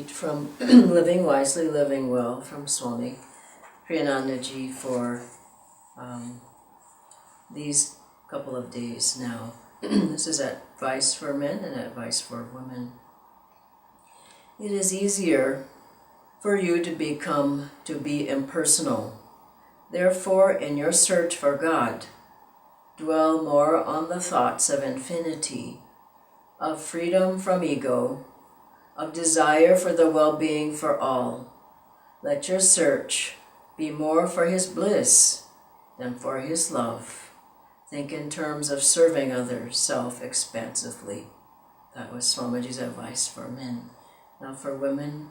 retreat from Living Wisely, Living Well from Swami Kriyananda ji for these couple of days now. This is advice for men and advice for women. It is easier for you to be impersonal. Therefore, in your search for God, dwell more on the thoughts of infinity, of freedom from ego, of desire for the well-being for all. Let your search be more for His bliss than for His love. Think in terms of serving others self-expansively. That was Swamiji's advice for men. Now for women,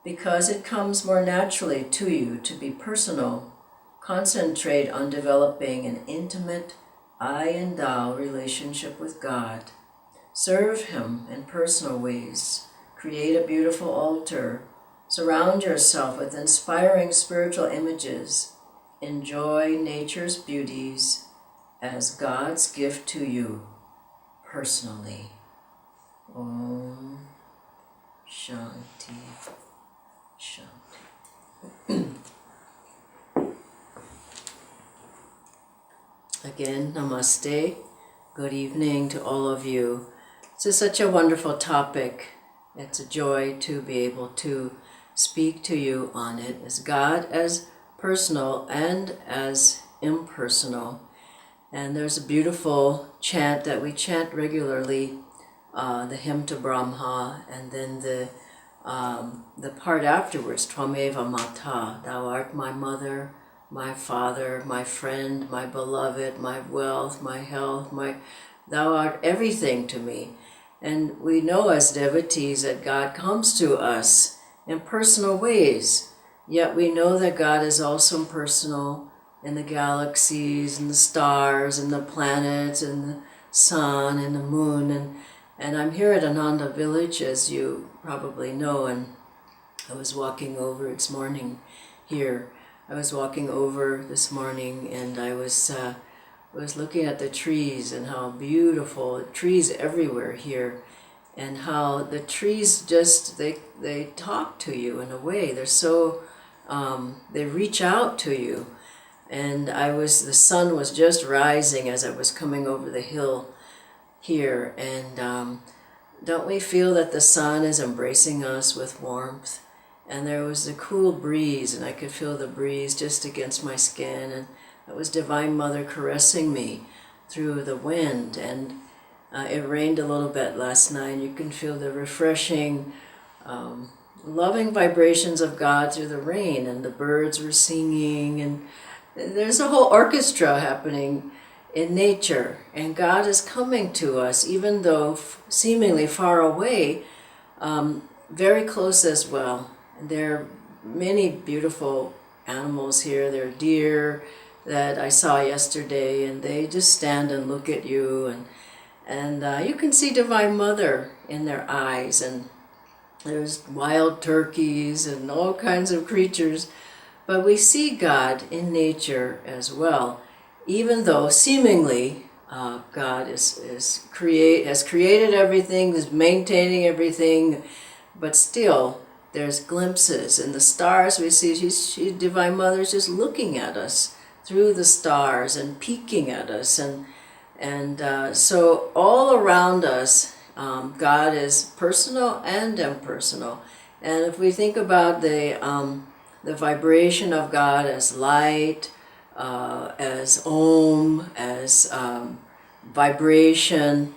because it comes more naturally to you to be personal, concentrate on developing an intimate I and thou relationship with God. Serve Him in personal ways. Create a beautiful altar. Surround yourself with inspiring spiritual images. Enjoy nature's beauties as God's gift to you personally. Om Shanti Shanti. Again, namaste. Good evening to all of you. This is such a wonderful topic. It's a joy to be able to speak to you on it. As God as personal and as impersonal. And there's a beautiful chant that we chant regularly, the hymn to Brahma, and then the part afterwards, Tvameva Mata, thou art my mother, my father, my friend, my beloved, my wealth, my health, thou art everything to me. And we know as devotees that God comes to us in personal ways, yet we know that God is also personal in the galaxies and the stars and the planets and the sun and the moon. And I'm here at Ananda village, as you probably know, and I was walking over, it's morning here, I was walking over this morning and I was looking at the trees and how beautiful, trees everywhere here, and how the trees just, they talk to you in a way. They're so, they reach out to you. And the sun was just rising as I was coming over the hill here, and don't we feel that the sun is embracing us with warmth? And there was a cool breeze, and I could feel the breeze just against my skin, and it was Divine Mother caressing me through the wind. And it rained a little bit last night. You can feel the refreshing, loving vibrations of God through the rain, and the birds were singing, and there's a whole orchestra happening in nature, and God is coming to us, even though seemingly far away, very close as well. There are many beautiful animals here. There are deer that I saw yesterday, and they just stand and look at you, and you can see Divine Mother in their eyes, and there's wild turkeys and all kinds of creatures. But we see God in nature as well, even though seemingly God has created everything, is maintaining everything, but still there's glimpses. In the stars we see Divine Mother is just looking at us through the stars and peeking at us, and so all around us God is personal and impersonal. And if we think about the vibration of God as light, as Om, as vibration,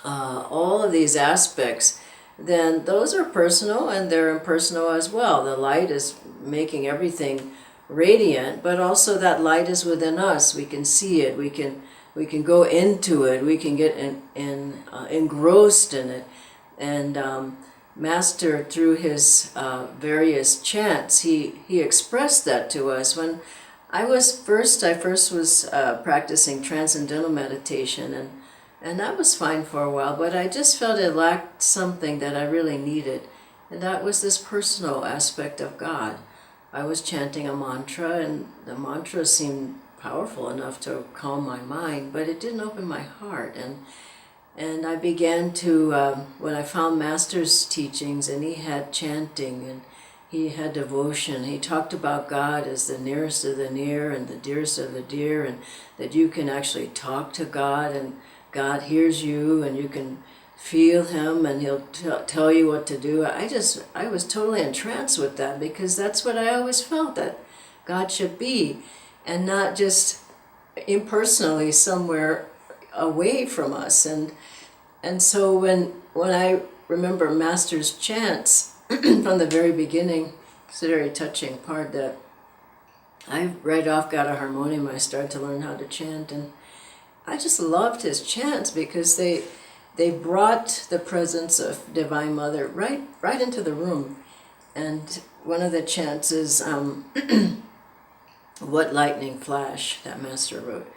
all of these aspects, then those are personal and they're impersonal as well. The light is making everything radiant, but also that light is within us. We can see it, we can go into it, we can get engrossed in it. And Master, through his various chants, he expressed that to us. When I first was practicing transcendental meditation, and that was fine for a while, but I just felt it lacked something that I really needed, and that was this personal aspect of God. I was chanting a mantra, and the mantra seemed powerful enough to calm my mind, but it didn't open my heart. And I began to, when I found Master's teachings, and he had chanting, and he had devotion. He talked about God as the nearest of the near and the dearest of the dear, and that you can actually talk to God, and God hears you, and you can feel him, and he'll tell you what to do. I was totally entranced with that, because that's what I always felt, that God should be, and not just impersonally somewhere away from us. And so when I remember Master's chants from the very beginning, it's a very touching part that I right off got a harmonium. I started to learn how to chant, and I just loved his chants, because they brought the presence of Divine Mother right into the room. And one of the chants is What lightning flash, that Master wrote.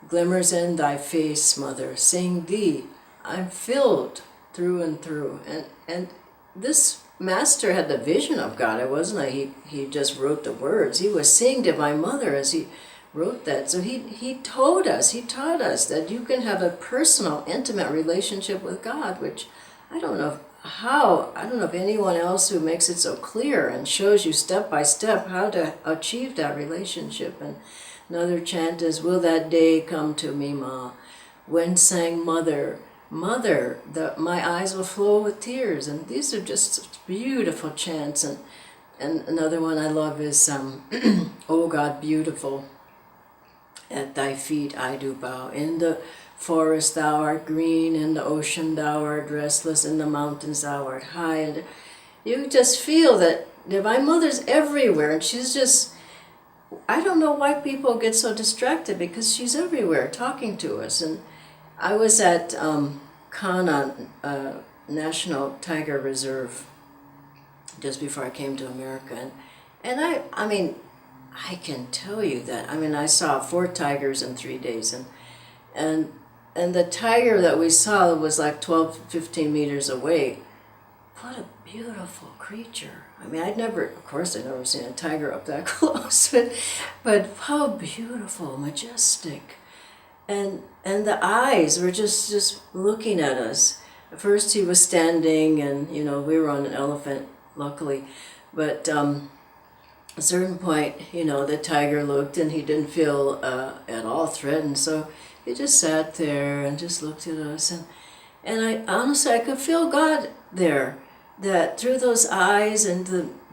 Glimmers in thy face, Mother, seeing thee, I'm filled through and through. And this Master had the vision of God. It wasn't like he just wrote the words. He was seeing Divine Mother as he wrote that. So he taught us that you can have a personal, intimate relationship with God, which I don't know of anyone else who makes it so clear and shows you step by step how to achieve that relationship. And another chant is, will that day come to me, Ma, when sang Mother, Mother, my eyes will flow with tears. And these are just beautiful chants. And another one I love is, O God beautiful, at thy feet I do bow. In the forest thou art green, in the ocean thou art restless, in the mountains thou art high. And you just feel that Divine Mother's everywhere, and she's just, I don't know why people get so distracted, because she's everywhere talking to us. And I was at Kana National Tiger Reserve just before I came to America, and I mean, I can tell you that, I saw 4 tigers in 3 days, and the tiger that we saw was like 12, 15 meters away. What a beautiful creature. I'd never seen a tiger up that close, but how beautiful, majestic. And the eyes were just looking at us. At first he was standing, and we were on an elephant, luckily, but at a certain point, the tiger looked, and he didn't feel at all threatened, so he just sat there and just looked at us, and I honestly, I could feel God there, that through those eyes and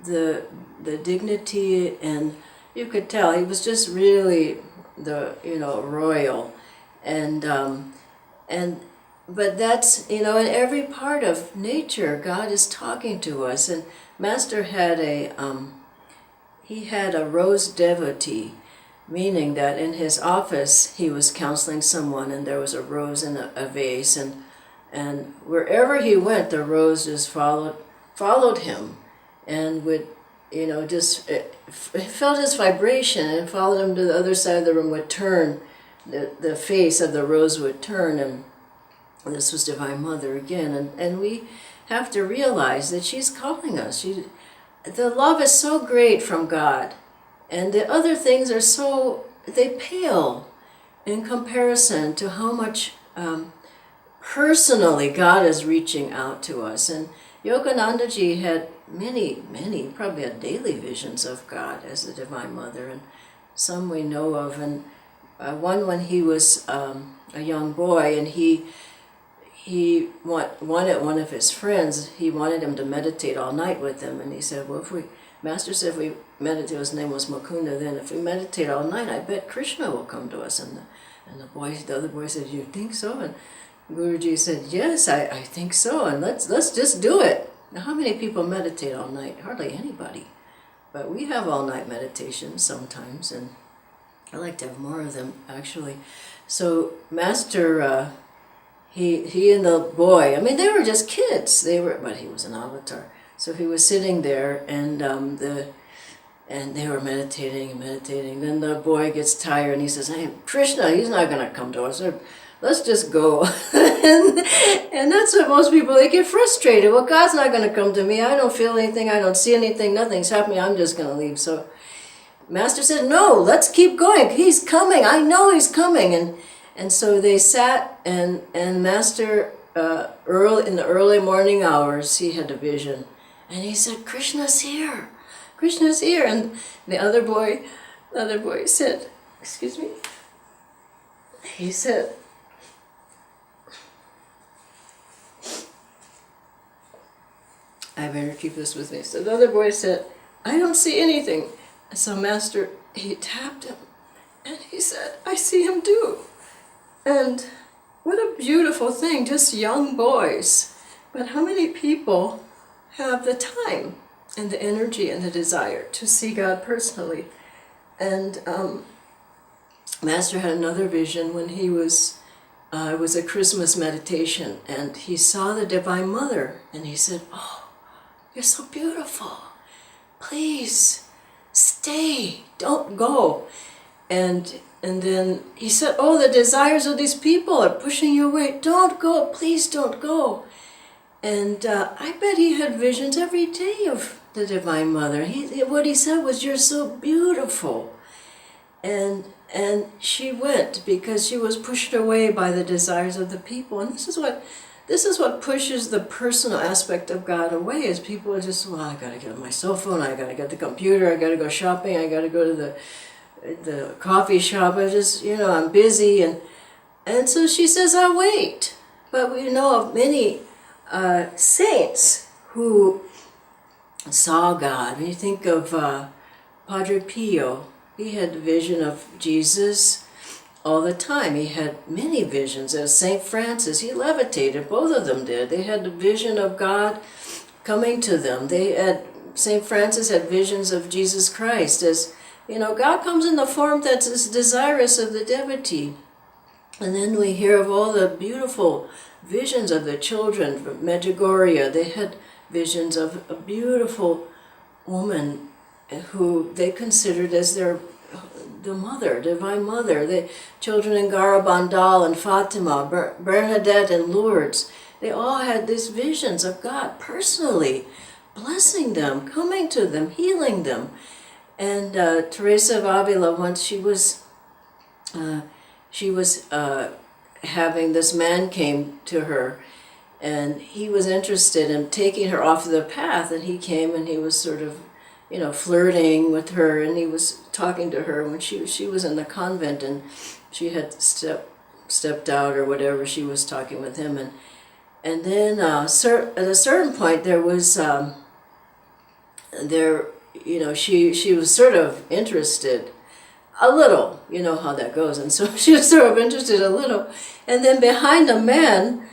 the dignity, and you could tell he was just really the royal, but that's in every part of nature, God is talking to us. And Master had he had a rose devotee, meaning that in his office he was counseling someone, and there was a rose in a vase, and wherever he went, the rose just followed him, and would just it felt his vibration, and followed him to the other side of the room, would turn, the face of the rose would turn, and this was Divine Mother again, and we have to realize that she's calling us. The love is so great from God, and the other things are they pale in comparison to how much personally God is reaching out to us. And Yoganandaji had many, probably a daily visions of God as the Divine Mother, and some we know of. And one when he was a young boy, and he wanted one of his friends, he wanted him to meditate all night with him, and he said, well, Master said if we meditate, his name was Mukunda, then if we meditate all night, I bet Krishna will come to us. And the other boy said, you think so? And Guruji said, yes, I think so, and let's just do it. Now, how many people meditate all night? Hardly anybody. But we have all-night meditations sometimes, and I like to have more of them, actually. So Master, he and the boy, they were just kids. But he was an avatar. So he was sitting there, and they were meditating. Then the boy gets tired, and he says, hey, Krishna, he's not going to come to us. Let's just go. and that's what most people, they get frustrated. Well, God's not going to come to me. I don't feel anything. I don't see anything. Nothing's happening. I'm just going to leave. So Master said, no, let's keep going. He's coming. I know he's coming. And so they sat, and Master, in the early morning hours, he had a vision. And he said, Krishna's here. Krishna's here. And the other boy said, excuse me, he said, I better keep this with me. So the other boy said, I don't see anything. So Master, he tapped him, and he said, I see him too. And what a beautiful thing, just young boys. But how many people have the time and the energy and the desire to see God personally? And Master had another vision when he was, it was a Christmas meditation, and he saw the Divine Mother, and he said, oh, you're so beautiful. Please stay, don't go. And then he said, oh, the desires of these people are pushing you away. Don't go, please don't go. And I bet he had visions every day of the Divine Mother. What he said was, you're so beautiful. And she went because she was pushed away by the desires of the people. And this is what pushes the personal aspect of God away, is people are just, well, I gotta get on my cell phone, I gotta get the computer, I gotta go shopping, I gotta go to the coffee shop, I'm busy. And so she says, I'll wait. But we know of many saints who saw God. When you think of Padre Pio, he had a vision of Jesus all the time. He had many visions. As St. Francis, he levitated, both of them did. They had a vision of God coming to them. St. Francis had visions of Jesus Christ. As God comes in the form that is desirous of the devotee. And then we hear of all the beautiful visions of the children from Medjugorje. They had visions of a beautiful woman who they considered as the mother, Divine Mother. The children in Garabandal and Fatima, Bernadette and Lourdes, they all had these visions of God personally, blessing them, coming to them, healing them. And Teresa of Avila, once she was having, this man came to her, and he was interested in taking her off the path, and he came and he was sort of flirting with her, and he was talking to her when she was in the convent, and she had stepped out or whatever. She was talking with him, and then at a certain point there was she was sort of interested a little. You know how that goes, and so she was sort of interested a little, and then behind the man,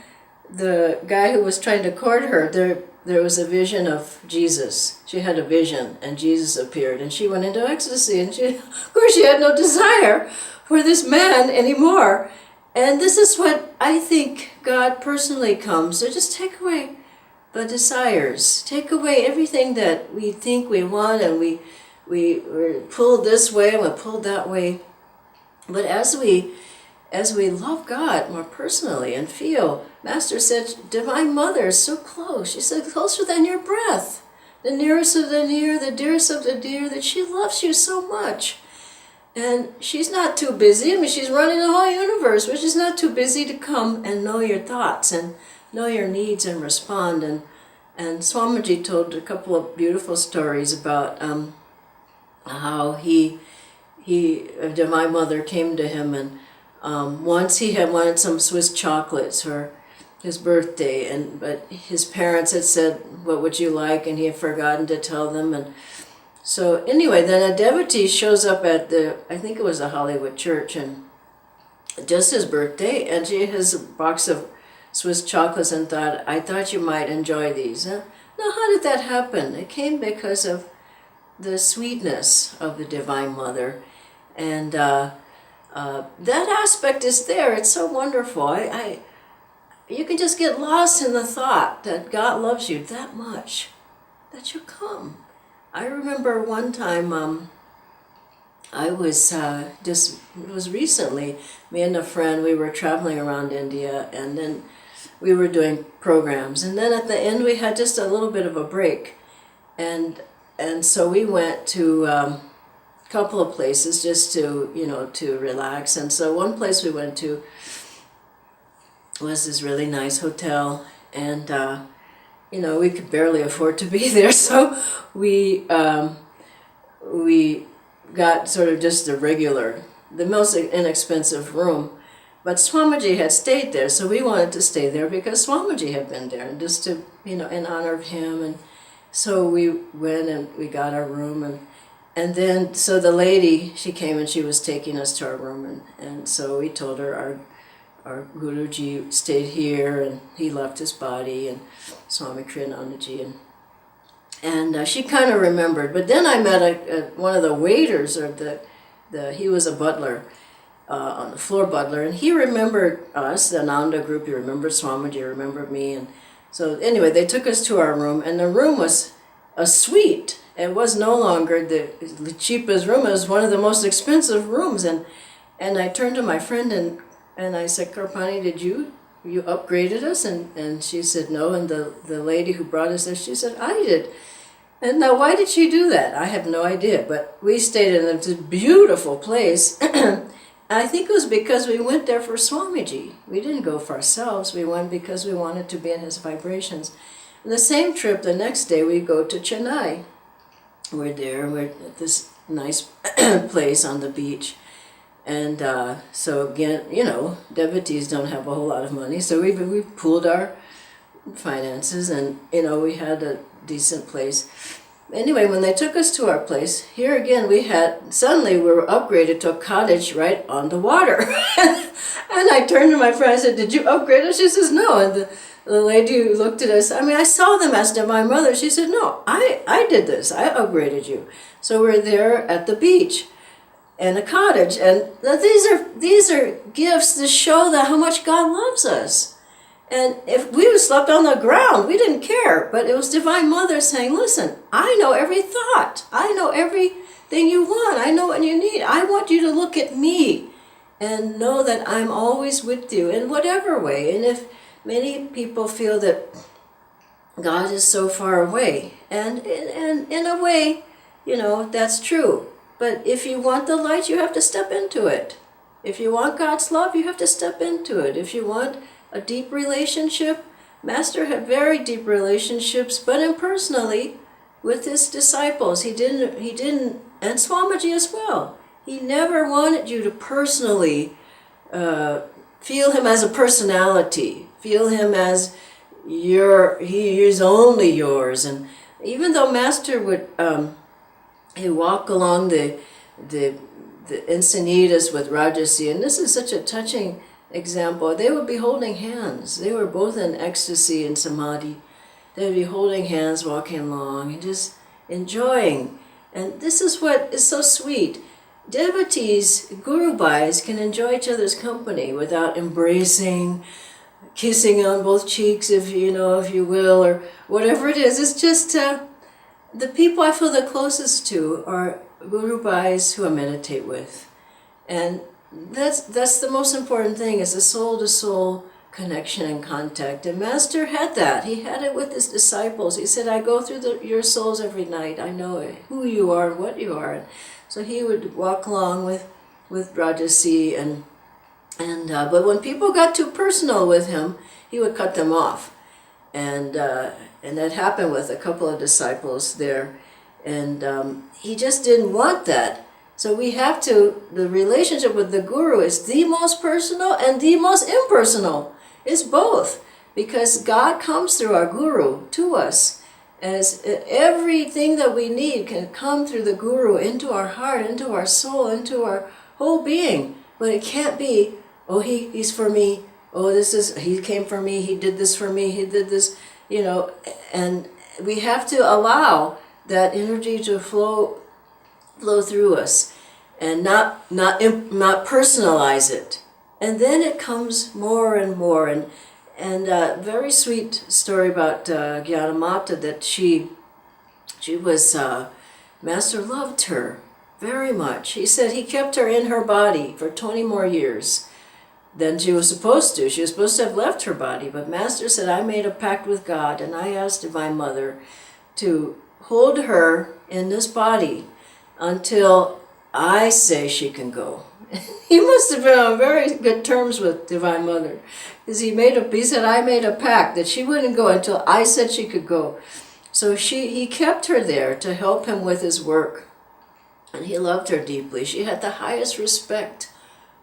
the guy who was trying to court her, there was a vision of Jesus. She had a vision, and Jesus appeared, and she went into ecstasy, and of course she had no desire for this man anymore. And this is what I think God personally comes to just take away the desires, take away everything that we think we want, and we're pulled this way and we're pulled that way. But as we love God more personally and feel, Master said, Divine Mother is so close. She said, closer than your breath. The nearest of the near, the dearest of the dear, that she loves you so much. And she's not too busy. I mean, she's running the whole universe, but she's not too busy to come and know your thoughts and know your needs and respond. And Swamiji told a couple of beautiful stories about how Divine Mother came to him, and once he had wanted some Swiss chocolates for his birthday, but his parents had said, what would you like? And he had forgotten to tell them. And so anyway, then a devotee shows up at I think it was the Hollywood Church, and just his birthday, and she has a box of Swiss chocolates, and thought, I thought you might enjoy these. Now, how did that happen? It came because of the sweetness of the Divine Mother. And that aspect is there. It's so wonderful. You can just get lost in the thought that God loves you that much, that you come. I remember one time, I was it was recently, me and a friend, we were traveling around India, and then we were doing programs, and then at the end we had just a little bit of a break, and so we went to couple of places just to, to relax. And so one place we went to was this really nice hotel, and we could barely afford to be there, so we got sort of just the most inexpensive room. But Swamiji had stayed there, so we wanted to stay there because Swamiji had been there, and just to, in honor of him. And so we went and we got our room, and then, so the lady, she came and she was taking us to our room, and so we told her our Guruji stayed here, and he left his body, and Swami Kriyananda, and she kind of remembered. But then I met one of the waiters, or he was a butler, on the floor butler, and he remembered us, the Ananda group. He remembered Swamiji, he remembered me, and so anyway, they took us to our room, and the room was a suite. It was no longer the cheapest room. It was one of the most expensive rooms, and I turned to my friend and I said, Karpani, did you upgraded us? And she said no, and the lady who brought us there, she said, I did. And now, why did she do that? I have no idea, but we stayed in a beautiful place. I think it was because we went there for Swamiji. We didn't go for ourselves. We went because we wanted to be in his vibrations. And the same trip, the next day, we go to Chennai. We're at this nice place on the beach. And so again, devotees don't have a whole lot of money. So we pooled our finances, and, we had a decent place. Anyway, when they took us to our place, here again suddenly we were upgraded to a cottage right on the water. And I turned to my friend, I said, did you upgrade us? She says, no. And the lady who looked at us, I saw them as Divine Mother. She said, no, I did this. I upgraded you. So we're there at the beach and a cottage. And these are gifts to show that how much God loves us. And if we would slept on the ground, we didn't care. But it was Divine Mother saying, listen, I know every thought. I know everything you want. I know what you need. I want you to look at me and know that I'm always with you in whatever way. And if many people feel that God is so far away, and in a way, that's true. But if you want the light, you have to step into it. If you want God's love, you have to step into it. If you want a deep relationship, Master had very deep relationships, but impersonally with his disciples. He didn't, and Swamiji as well. He never wanted you to personally feel him as a personality, feel him as he is only yours. And even though Master would he'd walk along the Encinitas with Rajasi, and this is such a touching example. They would be holding hands. They were both in ecstasy and samadhi. They would be holding hands, walking along, and just enjoying. And this is what is so sweet. Devotees, Guru Bhais, can enjoy each other's company without embracing, kissing on both cheeks, if you will, or whatever it is. It's just the people I feel the closest to are Guru Bhais who I meditate with. And that's the most important thing, is the soul-to-soul connection and contact. And Master had that. He had it with his disciples. He said, I go through your souls every night. I know who you are and what you are. So he would walk along with Rajasi, but when people got too personal with him, he would cut them off. And that happened with a couple of disciples there. And he just didn't want that. So the relationship with the Guru is the most personal and the most impersonal. It's both, because God comes through our Guru to us. As everything that we need can come through the Guru into our heart, into our soul, into our whole being. But it can't be, oh, he's for me. Oh, he came for me. He did this for me. He did this, and we have to allow that energy to flow through us, and not personalize it. And then it comes more and more. And a very sweet story about Gyanamata, that she was, Master loved her very much. He said he kept her in her body for 20 more years than she was supposed to. She was supposed to have left her body, but Master said, I made a pact with God, and I asked Divine Mother to hold her in this body until I say she can go. He must have been on very good terms with Divine Mother, because he said, I made a pact that she wouldn't go until I said she could go. So he kept her there to help him with his work, and he loved her deeply. She had the highest respect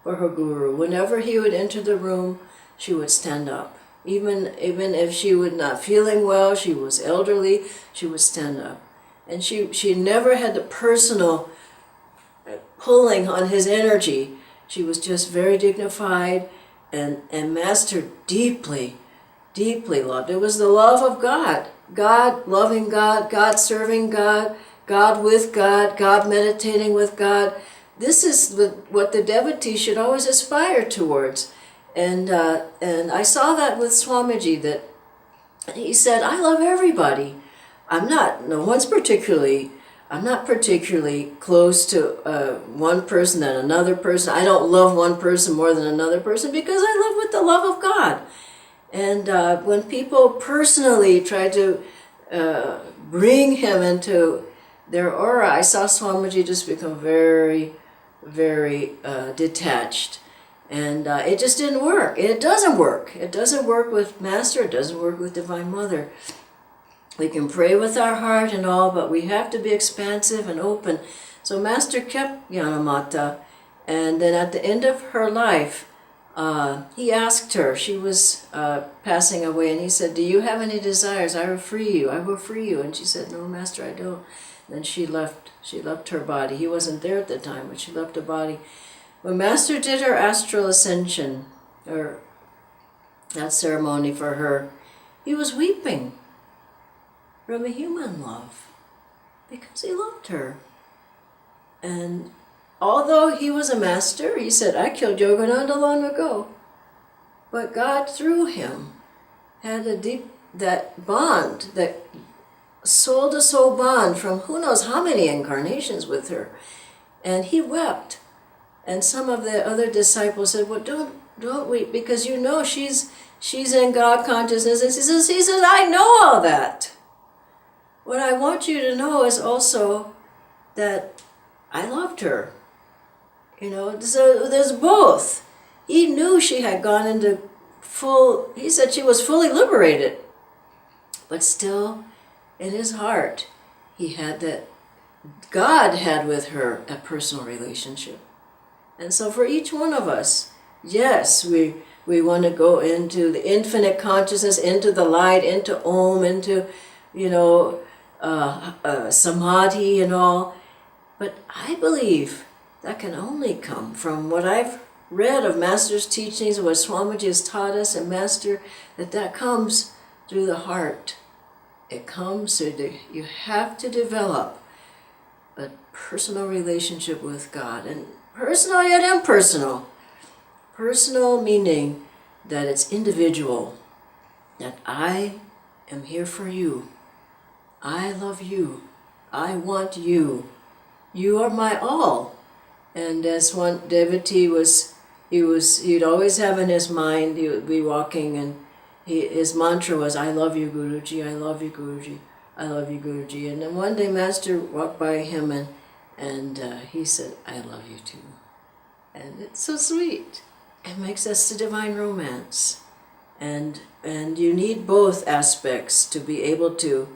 for her guru. Whenever he would enter the room, she would stand up. Even if she was not feeling well, she was elderly, she would stand up. And she never had the personal pulling on his energy. She was just very dignified, and Master deeply, deeply loved. It was the love of God. God loving God, God serving God, God with God, God meditating with God. This is what the devotee should always aspire towards. And I saw that with Swamiji, that he said, I love everybody. I'm not particularly close to one person than another person. I don't love one person more than another person, because I love with the love of God. And when people personally try to bring him into their aura, I saw Swamiji just become very, very detached. And it just didn't work. It doesn't work. It doesn't work with Master. It doesn't work with Divine Mother. We can pray with our heart and all, but we have to be expansive and open. So Master kept Jnanamata, and then at the end of her life, he asked her, she was passing away, and he said, do you have any desires? I will free you. I will free you. And she said, no, Master, I don't. Then she left her body. He wasn't there at the time, but she left the body. When Master did her astral ascension, or that ceremony for her, he was weeping from a human love, because he loved her. And although he was a master, he said, I killed Yogananda long ago. But God, through him, had that bond, that soul-to-soul bond from who knows how many incarnations with her. And he wept. And some of the other disciples said, well, don't weep, because she's in God consciousness. And he says, I know all that. What I want you to know is also that I loved her. So there's both. He knew she had gone into he said she was fully liberated. But still, in his heart, he had that God had with her a personal relationship. And so for each one of us, yes, we want to go into the infinite consciousness, into the light, into Om, into, samadhi and all. But I believe that can only come from what I've read of Master's teachings, what Swamiji has taught us, and Master, that comes through the heart. It comes through you have to develop a personal relationship with God, and personal yet impersonal. Personal meaning that it's individual, that I am here for you. I love you. I want you. You are my all. And as one devotee he'd always have in his mind, he would be walking, and his mantra was, I love you, Guruji, I love you, Guruji, I love you, Guruji. And then one day Master walked by him, and he said, I love you too. And it's so sweet. It makes us to divine romance. And you need both aspects to be able to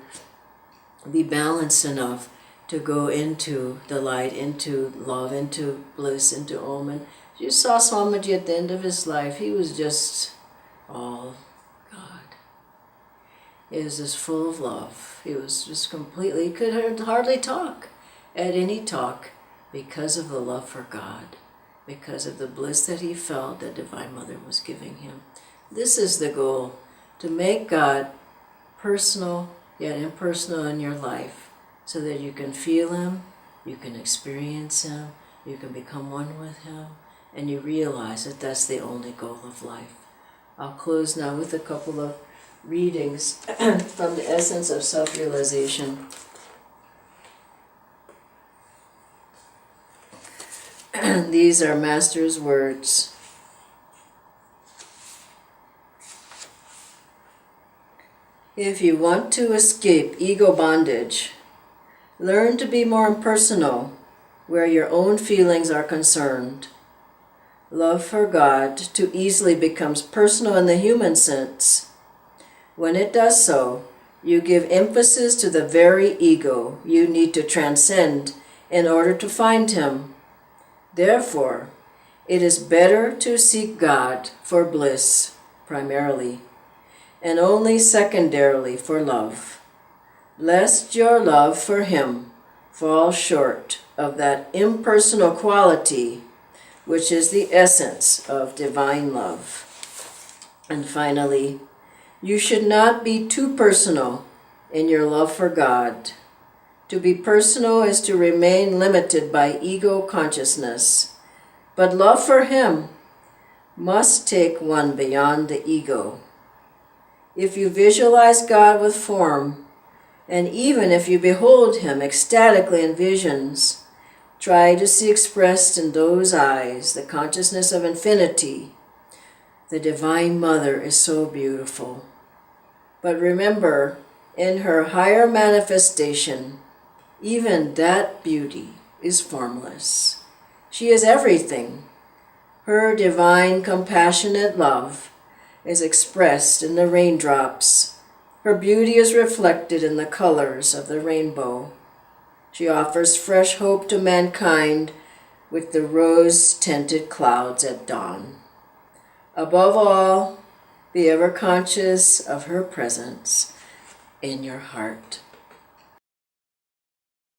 be balanced enough to go into the light, into love, into bliss, into Om. And you saw Swamiji at the end of his life. He was just all God. He was just full of love. He was just completely, he could hardly talk at any talk because of the love for God, because of the bliss that he felt that Divine Mother was giving him. This is the goal, to make God personal yet impersonal in your life, so that you can feel him, you can experience him, you can become one with him, and you realize that that's the only goal of life. I'll close now with a couple of readings from the Essence of Self-Realization. These are Master's words. If you want to escape ego bondage, learn to be more impersonal where your own feelings are concerned. Love for God too easily becomes personal in the human sense. When it does so, you give emphasis to the very ego you need to transcend in order to find Him. Therefore, it is better to seek God for bliss, primarily, and only secondarily for love, lest your love for Him fall short of that impersonal quality which is the essence of divine love. And finally, you should not be too personal in your love for God. To be personal is to remain limited by ego consciousness, but love for Him must take one beyond the ego. If you visualize God with form, and even if you behold Him ecstatically in visions, try to see expressed in those eyes the consciousness of infinity. The Divine Mother is so beautiful. But remember, in her higher manifestation, even that beauty is formless. She is everything. Her divine, compassionate love is expressed in the raindrops. Her beauty is reflected in the colors of the rainbow. She offers fresh hope to mankind with the rose-tinted clouds at dawn. Above all, be ever conscious of her presence in your heart.